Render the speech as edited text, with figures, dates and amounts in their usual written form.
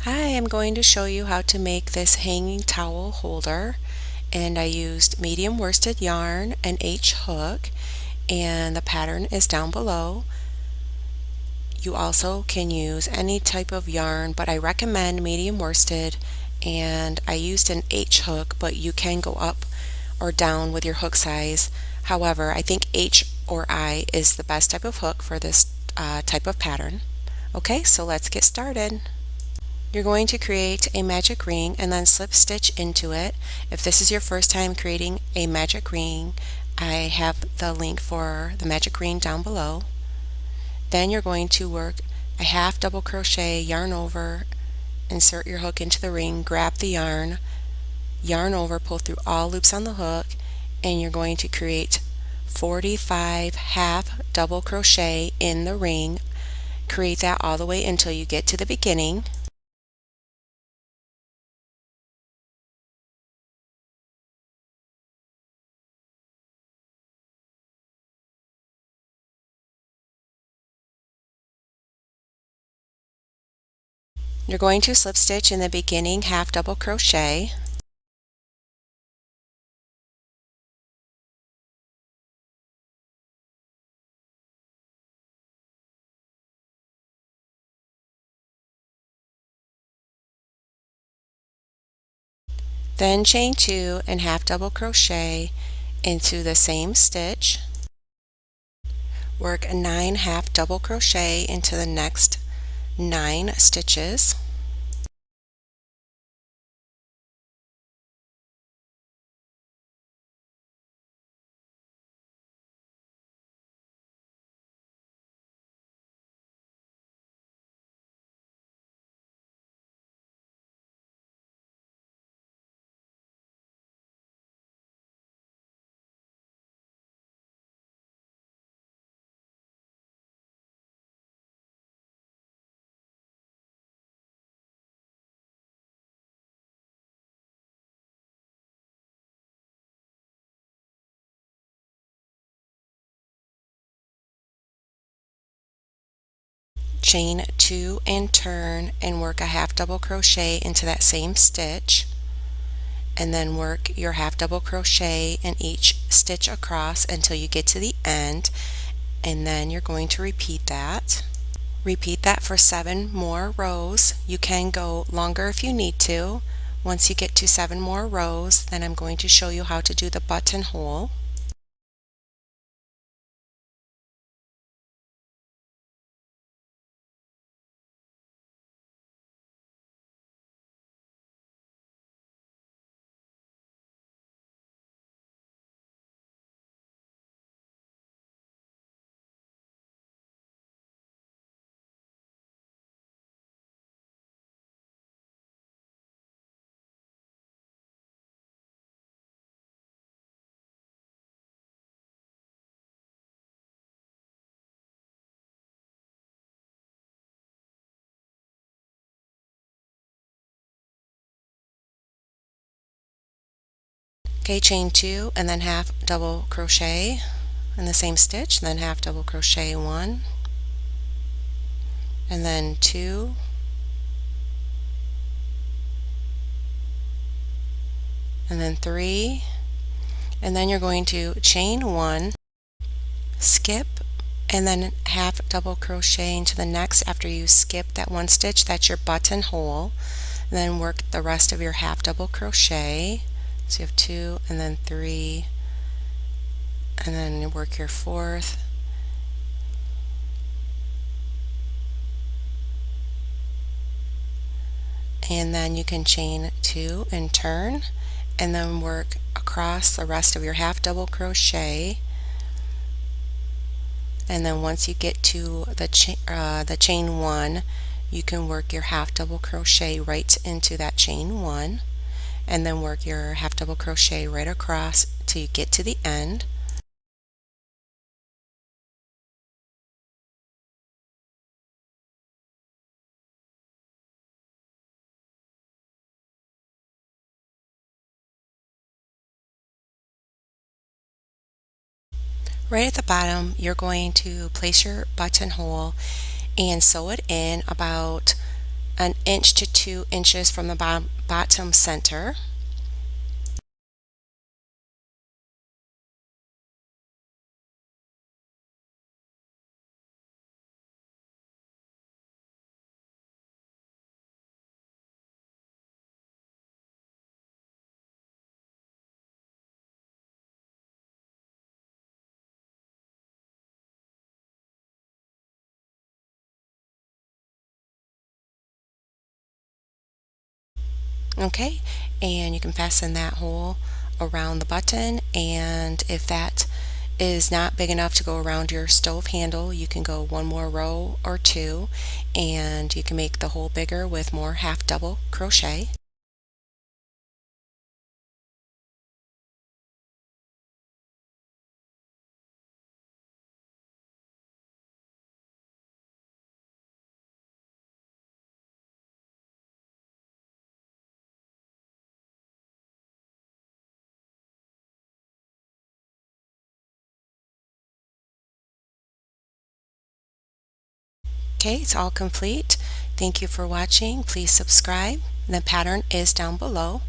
Hi, I'm going to show you how to make this hanging towel holder, and I used medium worsted yarn, an H hook, and the pattern is down below. You also can use any type of yarn, but I recommend medium worsted, and I used an H hook, but you can go up or down with your hook size. However, I think H or I is the best type of hook for this type of pattern. Okay, so let's get started. You're going to create a magic ring and then slip stitch into it. If this is your first time creating a magic ring, I have the link for the magic ring down below. Then you're going to work a half double crochet, yarn over, insert your hook into the ring, grab the yarn, yarn over, pull through all loops on the hook, and you're going to create 45 half double crochet in the ring. Create that all the way until you get to the beginning. You're going to slip stitch in the beginning half double crochet, then chain 2 and half double crochet into the same stitch. Work 9 half double crochet into the next 9 stitches. Chain 2 and turn and work a half double crochet into that same stitch, and then work your half double crochet in each stitch across until you get to the end, and then you're going to repeat that. Repeat that for 7 more rows. You can go longer if you need to. Once you get to 7 more rows, then I'm going to show you how to do the buttonhole. Okay, chain 2 and then half double crochet in the same stitch, then half double crochet 1, and then 2, and then 3, and then you're going to chain 1, skip, and then half double crochet into the next after you skip that 1 stitch. That's your buttonhole. Then work the rest of your half double crochet. So you have 2 and then 3, and then you work your 4th, and then you can chain 2 and turn, and then work across the rest of your half double crochet. And then once you get to the chain 1, you can work your half double crochet right into that chain 1, and then work your half double crochet right across till you get to the end. Right at the bottom, you're going to place your buttonhole and sew it in about 1 inch to 2 inches from the bottom center. Okay, and you can fasten that hole around the button, and if that is not big enough to go around your stove handle, you can go one more row or two, and you can make the hole bigger with more half double crochet. Okay, it's all complete. Thank you for watching. Please subscribe. The pattern is down below.